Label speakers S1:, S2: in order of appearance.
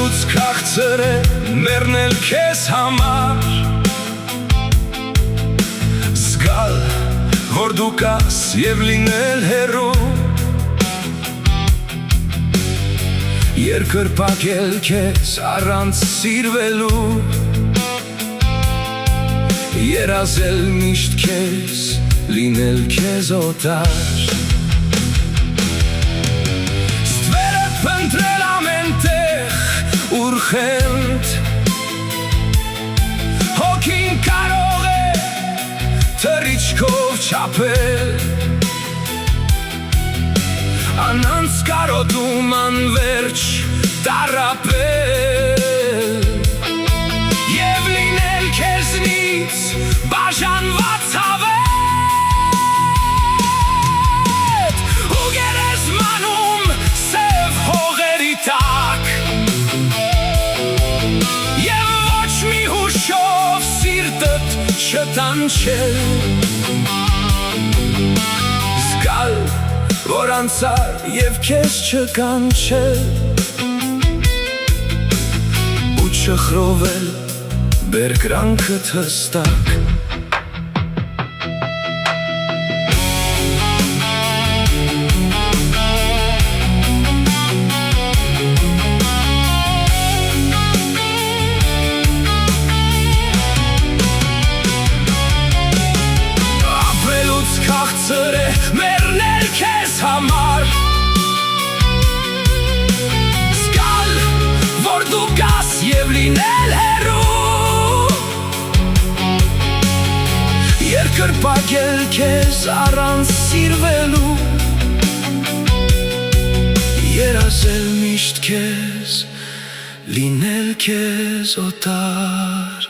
S1: Ապրելուց քաղցր է մեռնել քեզ համար, զգալ, որ դու կաս և լինել հեռու, երկրպագել քեզ առանց սիրվելու, երազել միշտ քեզ, լինել քեզ օտար, ստվերը փնտրել ամեն տեղ, ուր խենթ, հոգին կարող է թռիչքով չափել, անանց կարոտում անվերջ տառապել և լինել քեզնից բաժանված հավետ ու գերեզմանում սև հողերի տակ և ոչ մի հուշով սիրտդ չտանջել, զգալ, որ անցար և քեզ չկանչել ու չխրովել բերկրանքդ հստակ, ապրելուց քաղցր է մեռնել քեզ համար, զգալ, որ դու կաս և լինել հեռու, երկրպագել քեզ առանց սիրվելու, երազել միշտ քեզ, լինել քեզ օտար